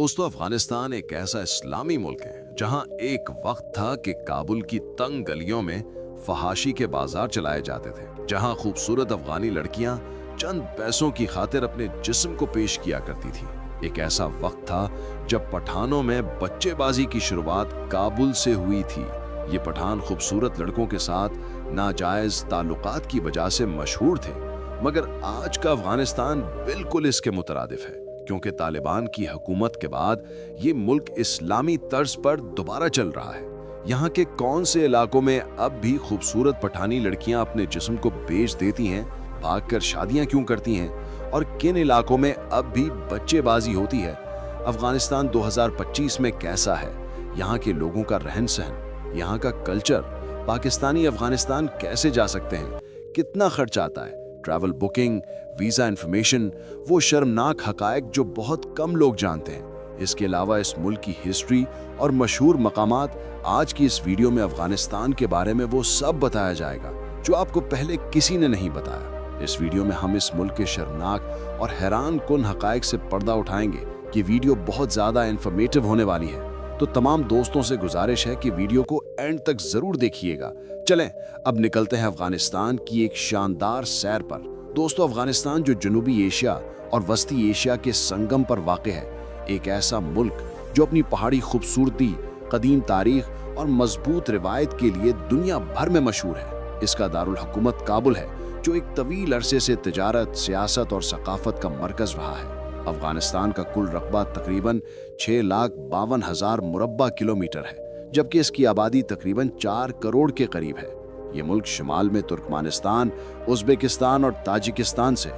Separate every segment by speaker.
Speaker 1: दोस्तों, अफगानिस्तान एक ऐसा इस्लामी मुल्क है जहां एक वक्त था कि काबुल की तंग गलियों में फहाशी के बाजार चलाए जाते थे, जहां खूबसूरत अफगानी लड़कियां चंद पैसों की खातिर अपने जिस्म को पेश किया करती थी। एक ऐसा वक्त था जब पठानों में बच्चेबाजी की शुरुआत काबुल से हुई थी। ये पठान खूबसूरत लड़कों के साथ नाजायज ताल्लुकात की वजह से मशहूर थे, मगर आज का अफगानिस्तान बिल्कुल इसके मुतरादिफ है, क्योंकि तालिबान की हुकूमत के बाद ये मुल्क इस्लामी तर्ज पर दोबारा चल रहा है। यहाँ के कौन से इलाकों में अब भी खूबसूरत पठानी लड़कियां अपने जिस्म को बेच देती हैं, भागकर शादियां क्यों करती हैं, और किन इलाकों में अब भी बच्चेबाजी होती है। अफगानिस्तान 2025 में कैसा है, यहाँ के लोगों का रहन सहन, यहाँ का कल्चर, पाकिस्तानी अफगानिस्तान कैसे जा सकते हैं, कितना खर्च आता है, ट्रैवल बुकिंग, वीज़ा इन्फॉर्मेशन, वो शर्मनाक हकायक जो बहुत कम लोग जानते हैं। इसके अलावा इस मुल्क की हिस्ट्री और मशहूर मकामात, आज की इस वीडियो में अफगानिस्तान के बारे में वो सब बताया जाएगा जो आपको पहले किसी ने नहीं बताया। इस वीडियो में हम इस मुल्क के शर्मनाक और हैरान कुन हकायक से पर्दा उठाएंगे। ये वीडियो बहुत ज़्यादा इन्फॉर्मेटिव होने वाली है, तो तमाम दोस्तों से गुजारिश है कि वीडियो को एंड तक जरूर देखिएगा। चलें अब निकलते हैं अफगानिस्तान की एक शानदार सैर पर। दोस्तों, अफगानिस्तान जो जनूबी एशिया और वस्ती एशिया के संगम पर वाक़ है, एक ऐसा मुल्क जो अपनी पहाड़ी खूबसूरती, कदीम तारीख और मजबूत रिवायत के लिए दुनिया भर में मशहूर है। इसका दारुल हुकूमत काबुल है, जो एक तवील अरसे से तिजारत, सियासत और सकाफत का मरकज रहा है। अफगानिस्तान का कुल रकबा तकरीबन 6,52,000 मुरब्बा किलोमीटर है, जबकि इसकी आबादी तकरीबन 4 करोड़ के करीब है। ये मुल्क शिमाल में तुर्कमानिस्तान, उज़्बेकिस्तान और ताजिकिस्तान से,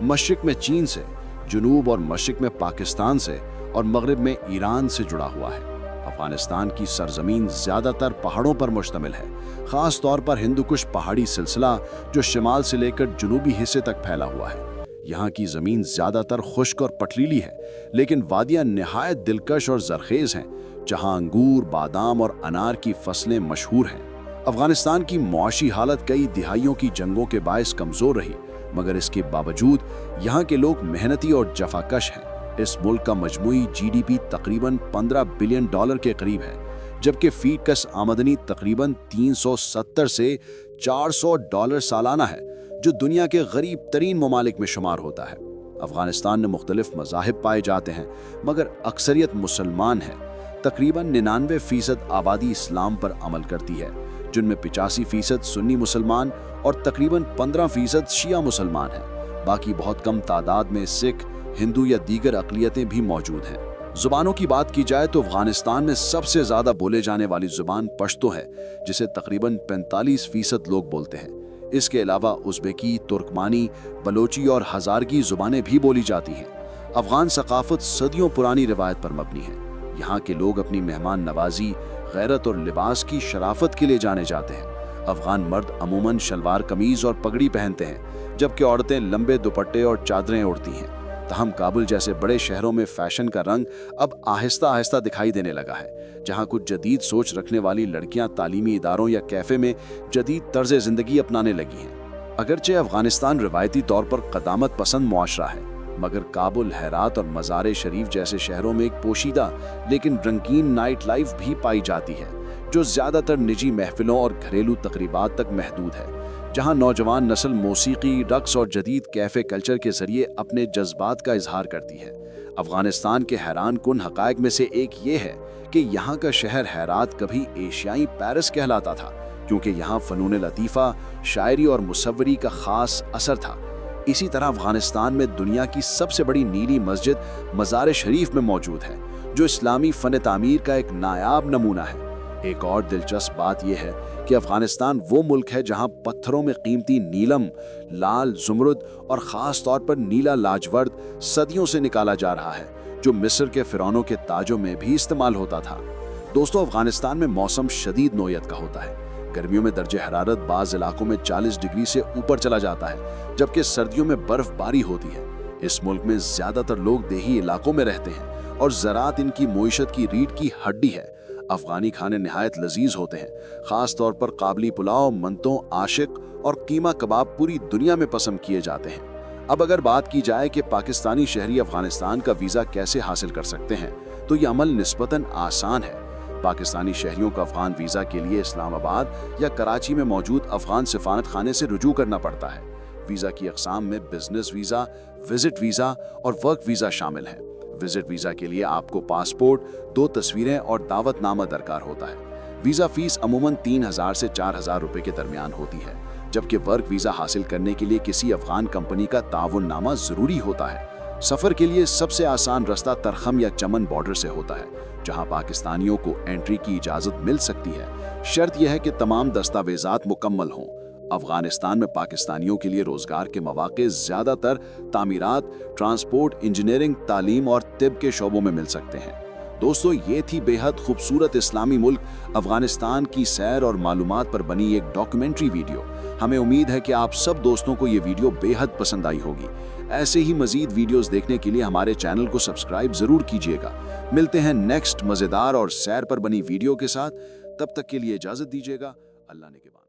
Speaker 1: मशरिक में चीन से, जुनूब और मशरिक में पाकिस्तान से और मगरिब में ईरान से जुड़ा हुआ है। अफगानिस्तान की सरजमीन ज़्यादातर पहाड़ों पर मुश्तमिल है, ख़ास तौर पर हिंदुकुश पहाड़ी सिलसिला जो शिमाल से लेकर जुनूबी हिस्से तक फैला हुआ है। यहाँ की ज़मीन ज़्यादातर खुश्क और पथरीली है, लेकिन वादियाँ निहायत दिलकश और ज़रखेज़ हैं, जहाँ अंगूर, बादाम और अनार की फसलें मशहूर हैं। अफगानिस्तान की मुआशी हालत कई दिहाइयों की जंगों के बायस कमज़ोर रही, मगर इसके बावजूद यहाँ के लोग मेहनती और जफाकश हैं। इस मुल्क का मजमूई GDP तकरीबन $15 बिलियन के करीब है, जबकि फी कस आमदनी तकरीबन 370 से $400 सालाना है, जो दुनिया के गरीब तरीन ममालिक में शुमार होता है। अफगानिस्तान में मुख्तलिफ मज़ाहिब पाए जाते हैं, मगर अक्सरियत मुसलमान है। तकरीबन 99% आबादी इस्लाम पर अमल करती है, जिनमें 85% सुन्नी मुसलमान और तकरीबन 15% शिया मुसलमान हैं। बाकी बहुत कम तादाद में सिख, हिंदू या दीगर अक़लियतें भी मौजूद हैं। ज़ुबानों की बात की जाए तो अफगानिस्तान में सबसे ज़्यादा बोले जाने वाली ज़ुबान पश्तो है, जिसे तकरीबन 45% लोग बोलते हैं। इसके अलावा उज़्बेकी, तुर्कमानी, बलोची और हज़ारगी ज़ुबानें भी बोली जाती हैं। अफ़गान सकाफ़त सदियों पुरानी रिवायत पर मबनी है। यहाँ के लोग अपनी मेहमान नवाजी, गैरत और लिबास की शराफत के लिए जाने जाते हैं। अफ़गान मर्द अमूमन शलवार कमीज़ और पगड़ी पहनते हैं, जबकि औरतें लंबे दुपट्टे और चादरें ओढ़ती हैं। तहम काबुल जैसे बड़े शहरों में फ़ैशन का रंग अब आहिस्ता आहिस्ता दिखाई देने लगा है, जहाँ कुछ जदीद सोच रखने वाली लड़कियाँ तालीमी इदारों या कैफ़े में जदीद तर्ज़ ज़िंदगी अपनाने लगी हैं। अगरचे अफ़गानिस्तान रिवायती तौर पर क़दामत पसंद मुआशरा है, मगर काबुल, हेरात और मज़ार शरीफ जैसे शहरों में एक पोशीदा लेकिन रंगीन नाइट लाइफ भी पाई जाती है, जो ज़्यादातर निजी महफिलों और घरेलू तकरीबात तक महदूद है, जहां नौजवान नस्ल मौसीकी, रक्स और जदीद कैफ़े कल्चर के ज़रिए अपने जज्बात का इजहार करती है। अफ़गानिस्तान के हैरान कुन हक़ाइक़ में से एक ये है कि यहाँ का शहर हेरात कभी एशियाई पेरिस कहलाता था, क्योंकि यहाँ फ़नून लतीफ़ा, शायरी और मुसव्वरी का ख़ास असर था। इसी तरह अफ़गानिस्तान में दुनिया की सबसे बड़ी नीली मस्जिद मज़ार शरीफ में मौजूद है, जो इस्लामी फ़न तामीर का एक नायाब नमूना है। एक और दिलचस्प बात यह है कि अफ़गानिस्तान वो मुल्क है जहां पत्थरों में कीमती नीलम, लाल, ज़ुमरुद और ख़ास तौर पर नीला लाजवर्द सदियों से निकाला जा रहा है, जो मिस्र के फ़िरौनों के ताजों में भी इस्तेमाल होता था। दोस्तों, अफ़गानिस्तान में मौसम शदीद नौयत का होता है। गर्मियों में दर्जे हरारत बाज़ इलाकों में 40 डिग्री से ऊपर चला जाता है, जबकि सर्दियों में बर्फ़बारी होती है। इस मुल्क में ज़्यादातर लोग देही इलाकों में रहते हैं और ज़राअत इनकी मईशत की रीढ़ की हड्डी है। अफ़गानी खाने निहायत लजीज होते हैं, ख़ास तौर पर काबली पुलाव, मंतों, आशिक और कीमा कबाब पूरी दुनिया में पसंद किए जाते हैं। अब अगर बात की जाए कि पाकिस्तानी शहरी अफगानिस्तान का वीज़ा कैसे हासिल कर सकते हैं,
Speaker 2: तो ये अमल निस्बतन आसान है। पाकिस्तानी शहरियों का अफगान वीज़ा के लिए इस्लामाबाद या कराची में मौजूद अफगान सिफारत खाने से रुजू करना पड़ता है। वीज़ा की अक़साम में बिजनेस वीज़ा, विजिट वीज़ा और वर्क वीज़ा शामिल हैं। विजिट वीज़ा के लिए आपको पासपोर्ट, 2 तस्वीरें और दावतनामा दरकार होता है। वीज़ा फीस अमूमन 3000 से 4000 रुपए के दरमियान होती है, जबकि वर्क वीज़ा हासिल करने के लिए किसी अफगान कंपनी का ताउन्नामा ज़रूरी होता है। सफ़र के लिए सबसे आसान रास्ता तरखम या चमन बॉर्डर से होता है, जहां पाकिस्तानियों को एंट्री की इजाज़त मिल सकती है। शर्त यह है कि तमाम दस्तावेज़ात मुकम्मल हों। अफगानिस्तान में पाकिस्तानियों के लिए रोज़गार के मौक़े ज़्यादातर तामीरात, ट्रांसपोर्ट, इंजीनियरिंग, तालीम और तिब के शोबों में मिल सकते हैं। दोस्तों, ये थी बेहद खूबसूरत इस्लामी मुल्क अफगानिस्तान की सैर और मालूमात पर बनी एक डॉक्यूमेंट्री वीडियो। हमें उम्मीद है कि आप सब दोस्तों को ये वीडियो बेहद पसंद आई होगी। ऐसे ही मज़ीद वीडियोस देखने के लिए हमारे चैनल को सब्सक्राइब ज़रूर कीजिएगा। मिलते हैं नेक्स्ट मज़ेदार और सैर पर बनी वीडियो के साथ। तब तक के लिए इजाज़त दीजिएगा। अल्लाह ने के बाद।